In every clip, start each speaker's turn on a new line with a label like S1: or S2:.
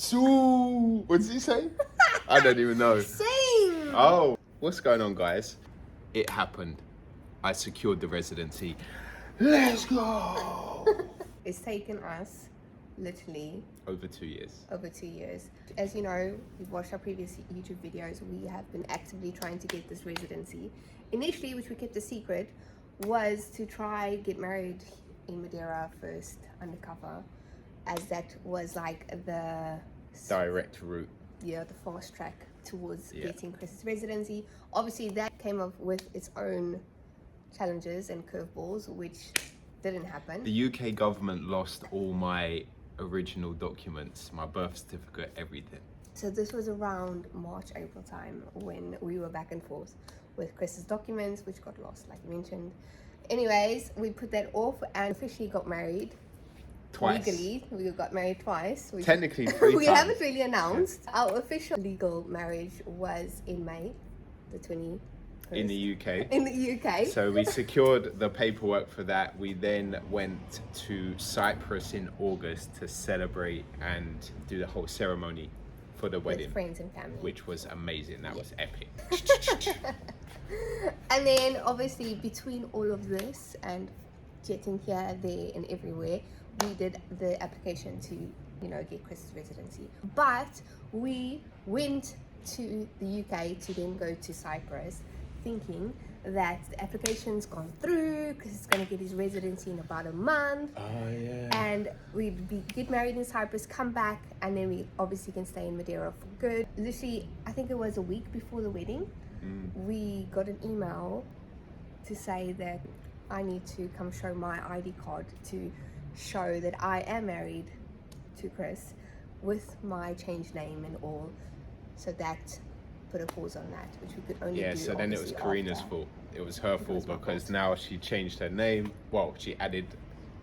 S1: So, what did he say? I don't even know.
S2: Same.
S1: Oh, what's going on, guys? It happened. I secured the residency. Let's go.
S2: It's taken us literally
S1: Over 2 years.
S2: over 2 years. As you know, you've watched our previous YouTube videos. We have been actively trying to get this residency. Initially, which we kept a secret, was to try get married in Madeira first, undercover, as that was like the
S1: Direct route.
S2: the fast track towards getting Chris's residency. Obviously, that came up with its own challenges and curveballs, which didn't happen.
S1: The UK government lost all my original documents, my birth certificate, everything.
S2: So this was around March, April time when we were back and forth with Chris's documents, which got lost, like you mentioned. Anyways, we put that off and officially got married.
S1: Twice.
S2: Legally, we got married twice.
S1: Technically 3
S2: We
S1: times.
S2: haven't really announced. Our official legal marriage was in May, the 21st.
S1: In the UK.
S2: In the UK.
S1: So we secured the paperwork for that. We then went to Cyprus in August to celebrate and do the whole ceremony for the wedding.
S2: With friends and family.
S1: Which was amazing. That was epic.
S2: And then obviously between all of this and getting here, there and everywhere, we did the application to, get Chris's residency. But we went to the UK to then go to Cyprus, thinking that the application's gone through, Chris is going to get his residency in about a month.
S1: Oh, yeah.
S2: And we'd get married in Cyprus, come back, and then we obviously can stay in Madeira for good. Literally, I think it was a week before the wedding, we got an email to say that I need to come show my ID card to show that I am married to Chris with my changed name and all. So that put a pause on that, which we could only do.
S1: Yeah, so then it was
S2: obviously
S1: Karina's
S2: after.
S1: fault. It was her fault because now she changed her name. Well, she added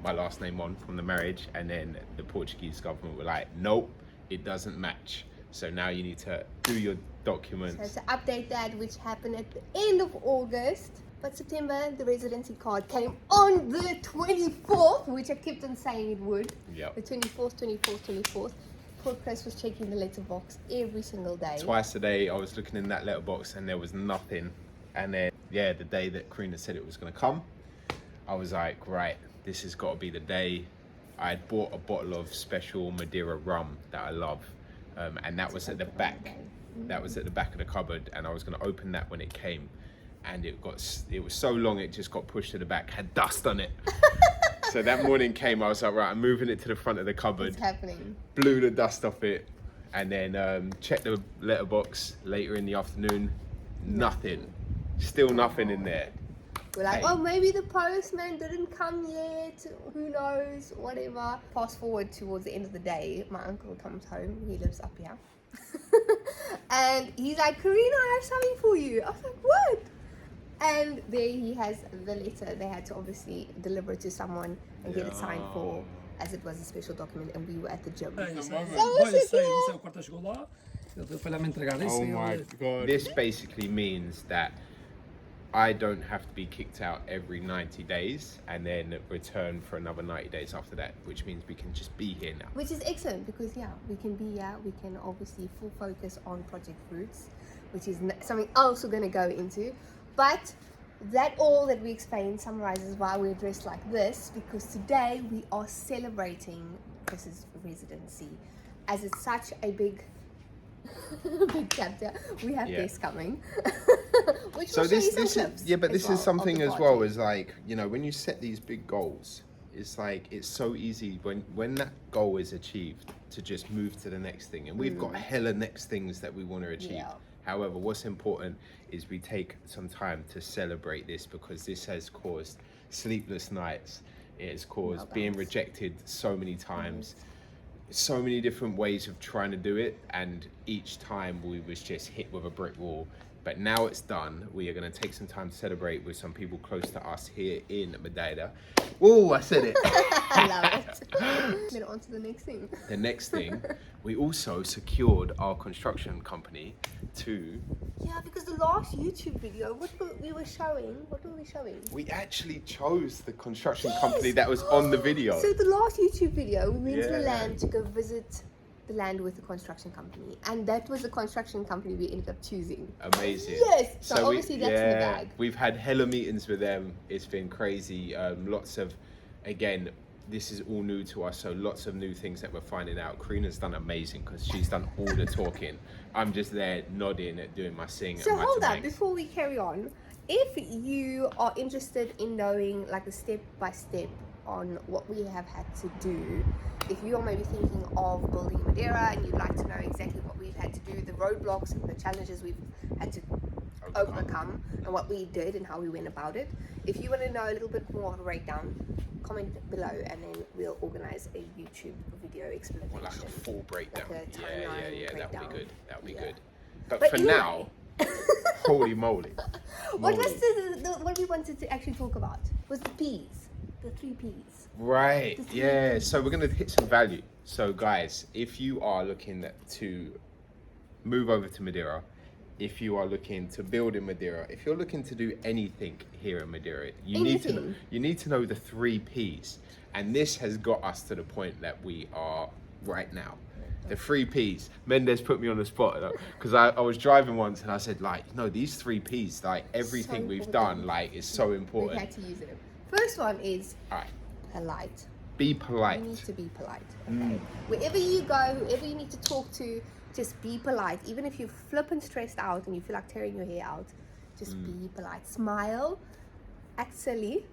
S1: my last name on from the marriage, and then the Portuguese government were like, nope, it doesn't match. So now you need to do your documents.
S2: So to update that, which happened at the end of August, but September, the residency card came on the 24th, which I kept on saying it would.
S1: Yep.
S2: The 24th. Poor Chris was checking the letterbox every single day.
S1: Twice a day I was looking in that letterbox and there was nothing. And then, the day that Karina said it was going to come, I was like, right, this has got to be the day. I had bought a bottle of special Madeira rum that I love. And that was at the back. That was at the back of the cupboard, and I was going to open that when it came. And it was so long, it just got pushed to the back, had dust on it. So that morning came, I was like, right, I'm moving it to the front of the cupboard.
S2: What's happening?
S1: Blew the dust off it, and then checked the letterbox later in the afternoon. Nothing. Still nothing in there.
S2: We're like,
S1: Hey.
S2: oh, maybe the postman didn't come yet. Who knows? Whatever. Fast forward towards the end of the day, my uncle comes home. He lives up here. And he's like, Karina, I have something for you. I was like, what? And there he has the letter. They had to obviously deliver it to someone and get it signed for, as it was a special document, and we were at the gym.
S1: Oh my god. This basically means that I don't have to be kicked out every 90 days and then return for another 90 days after that, which means we can just be here now.
S2: Which is excellent because, we can be here. We can obviously full focus on Project Roots, which is something else we're going to go into. But that all that we explained summarizes why we're dressed like this, because today we are celebrating Chris's residency. As it's such a big chapter, we have guests coming. Which
S1: So
S2: will show you
S1: this
S2: some
S1: is
S2: clips
S1: but
S2: as
S1: this
S2: well
S1: is
S2: of
S1: something
S2: the
S1: as well,
S2: party.
S1: is like, when you set these big goals, it's like it's so easy when that goal is achieved to just move to the next thing, and we've got hella next things that we want to achieve.
S2: Yeah.
S1: However, what's important is we take some time to celebrate this, because this has caused sleepless nights. It has caused being rejected so many times. So many different ways of trying to do it, and each time we was just hit with a brick wall. But now it's done. We are going to take some time to celebrate with some people close to us here in Madeira. Oh, I said it.
S2: I love it. Then on to the next thing.
S1: The next thing, we also secured our construction company to...
S2: Yeah, because the last YouTube video, what were we showing?
S1: We actually chose the construction company that was on the video.
S2: So the last YouTube video, we went to the
S1: Yeah.
S2: land to go visit the land with the construction company, and that was the construction company we ended up choosing.
S1: Amazing.
S2: Yes. So obviously that's in the bag.
S1: We've had hella meetings with them. It's been crazy. Lots of, again, this is all new to us, so lots of new things that we're finding out. Karina's done amazing because she's done all the talking. I'm just there nodding, doing my sing.
S2: So
S1: and my
S2: hold up,
S1: thanks.
S2: before we carry on, if you are interested in knowing like a step by step on what we have had to do, if you are maybe thinking of building Madeira and you'd like to know exactly what we've had to do, the roadblocks and the challenges we've had to overcome and what we did and how we went about it, if you want to know a little bit more of a breakdown, comment below and then we'll organize a YouTube video explanation.
S1: Or like a full breakdown.
S2: Like a timeline
S1: That would be good. That would be good.
S2: But
S1: But for
S2: anyway.
S1: now, holy moly.
S2: What
S1: Moly.
S2: was what we wanted to actually talk about was the P's, the 3 P's.
S1: Right,
S2: The 3
S1: yeah.
S2: Ps.
S1: So we're going to hit some value. So guys, if you are looking to move over to Madeira, if you are looking to build in Madeira, if you're looking to do anything here in Madeira, you need to know the 3 Ps. And this has got us to the point that we are right now. The 3 Ps. Mendes put me on the spot because I was driving once and I said, like, no, these 3 Ps, like everything we've
S2: important.
S1: done, like, is so
S2: We
S1: important.
S2: had to use it. First one is
S1: All right,
S2: polite.
S1: be polite.
S2: You need to be polite. Okay. Wherever you go, whoever you need to talk to, just be polite. Even if you're flipping stressed out and you feel like tearing your hair out, just be polite. Smile. Act silly.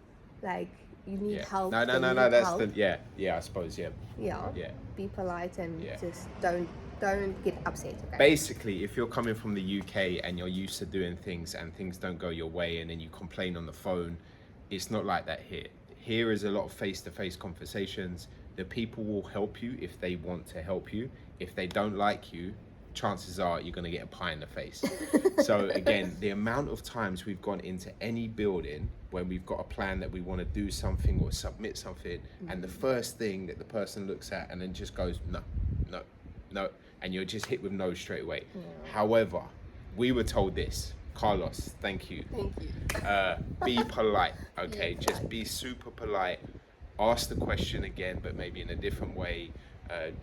S2: Like you need help.
S1: No.
S2: they need
S1: That's
S2: help.
S1: I suppose. Yeah.
S2: Yeah. Be polite and
S1: Yeah.
S2: just don't get upset. Okay.
S1: Basically, if you're coming from the UK and you're used to doing things and things don't go your way and then you complain on the phone, it's not like that here. Here is a lot of face-to-face conversations. The people will help you if they want to help you. If they don't like you, chances are you're going to get a pie in the face. So again, the amount of times we've gone into any building when we've got a plan that we want to do something or submit something, and the first thing that the person looks at and then just goes, no, and you're just hit with no straight away. However, we were told this. Carlos, thank you.
S2: Thank you.
S1: Be polite, okay?
S2: Yeah,
S1: Just be super polite. Ask the question again, but maybe in a different way.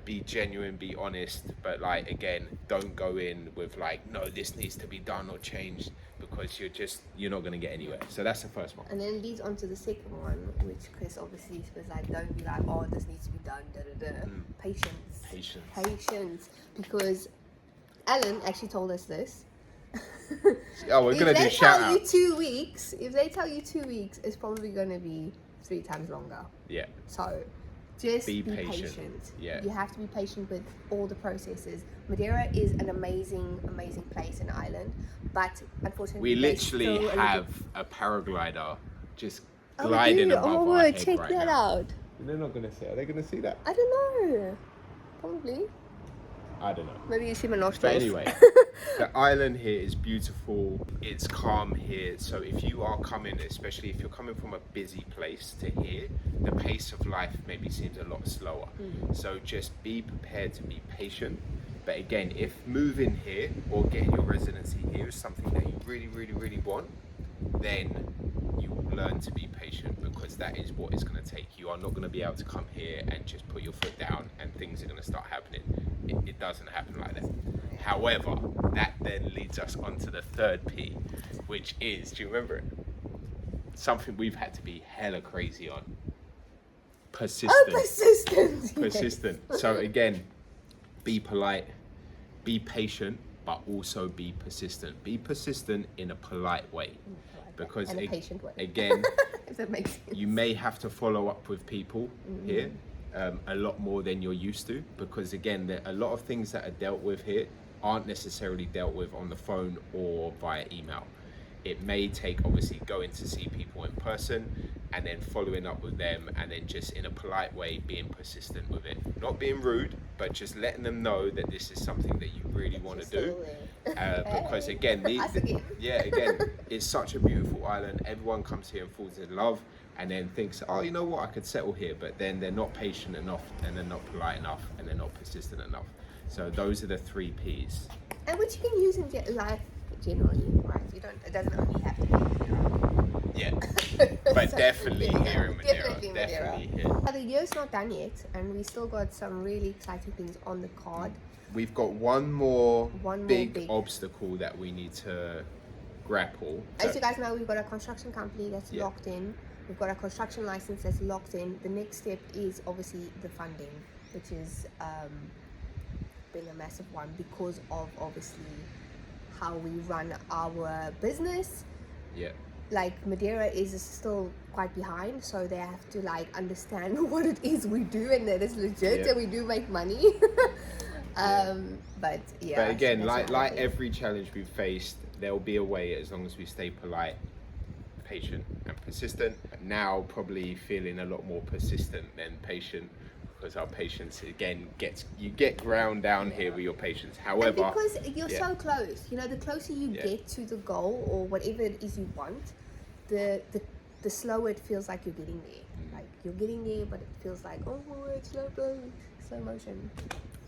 S1: Be genuine, be honest, but like again, don't go in with like, no, this needs to be done or changed, because you're not going to get anywhere. So that's the first one.
S2: And then leads on to the second one, which Chris obviously was like, don't be like, oh, this needs to be done, Patience. Because Alan actually told us this.
S1: Oh, we're going to do shout
S2: If they tell you
S1: outs.
S2: 2 weeks, it's probably going to be 3 times longer.
S1: Yeah.
S2: So just
S1: Be
S2: be
S1: patient.
S2: patient.
S1: Yeah.
S2: You have to be patient with all the processes. Madeira is an amazing place in Ireland, but unfortunately
S1: We
S2: there's
S1: literally
S2: still a
S1: have
S2: little-
S1: a paraglider just
S2: Oh,
S1: gliding
S2: dude,
S1: above
S2: oh
S1: our
S2: my word,
S1: head
S2: check
S1: right
S2: that
S1: now.
S2: out.
S1: They're not going to see. Are they going to see that?
S2: I don't know. Probably.
S1: I don't know.
S2: Maybe you see my
S1: But
S2: nostrils.
S1: anyway, the island here is beautiful. It's calm here. So if you are coming, especially if you're coming from a busy place to here, the pace of life maybe seems a lot slower. So just be prepared to be patient. But again, if moving here or getting your residency here is something that you really want, then you will learn to be patient, because that is what it's going to take. You are not going to be able to come here and just put your foot down and things are going to start happening. It doesn't happen like that. However, that then leads us on to the third P, which is, do you remember it? Something we've had to be hella crazy on. Persistent.
S2: Oh, persistent.
S1: Persistent. So again, be polite, be patient, but also be persistent. Be persistent in a polite way. Because
S2: And a patient way.
S1: again,
S2: If that makes sense.
S1: you may have to follow up with people here a lot more than you're used to, because again, a lot of things that are dealt with here aren't necessarily dealt with on the phone or via email. It may take obviously going to see people in person and then following up with them, and then just in a polite way being persistent with it, not being rude, but just letting them know that this is something that you really want to do. Because again, again, it's such a beautiful island. Everyone comes here and falls in love and then thinks, oh, you know what, I could settle here, but then they're not patient enough and they're not polite enough and they're not persistent enough. So those are the 3 Ps.
S2: And which you can use in life generally, right? It doesn't only have to be Madeira.
S1: Yeah. But
S2: So,
S1: definitely
S2: yeah,
S1: here in Madeira.
S2: definitely Madeira.
S1: Definitely here.
S2: But the year's not done yet, and we still got some really exciting things on the card.
S1: We've got one more
S2: big
S1: obstacle that we need to grapple.
S2: As you guys know, we've got a construction company that's
S1: Yeah.
S2: locked in. We've got a construction license that's locked in. The next step is obviously the funding, which is been a massive one because of obviously how we run our business.
S1: Yeah.
S2: Like Madeira is still quite behind, so they have to like understand what it is we do and that it's legit
S1: Yeah.
S2: and we do make money. But yeah.
S1: But again,
S2: so that's
S1: like
S2: another thing.
S1: every challenge we've faced, there'll be a way as long as we stay polite, patient, and persistent. Now, probably feeling a lot more persistent than patient, because our patience again you get ground down here with your patience.
S2: And
S1: However,
S2: because you're
S1: yeah.
S2: so close, you know, the closer you
S1: Yeah.
S2: get to the goal or whatever it is you want, the slower it feels like you're getting there. Like you're getting there, but it feels like, oh, it's slow motion.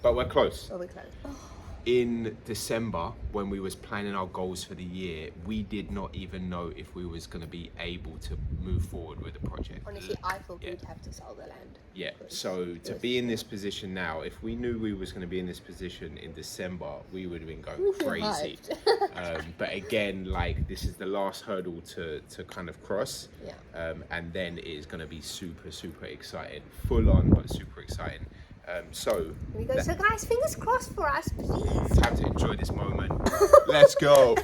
S1: But we're close.
S2: Oh, we're close.
S1: In December, when we was planning our goals for the year, we did not even know if we was going to be able to move forward with the project.
S2: Honestly, I thought
S1: Yeah.
S2: we'd have to sell the land.
S1: Yeah,
S2: Because
S1: so
S2: it
S1: to
S2: was-
S1: be in this position now, if we knew we was going to be in this position in December, we would have been going crazy. But again, like this is the last hurdle to kind of cross.
S2: Yeah.
S1: And then it is going to be super, super exciting. Full on, but super exciting. So,
S2: We go, so guys, fingers crossed for us, please.
S1: time to enjoy this moment. Let's go.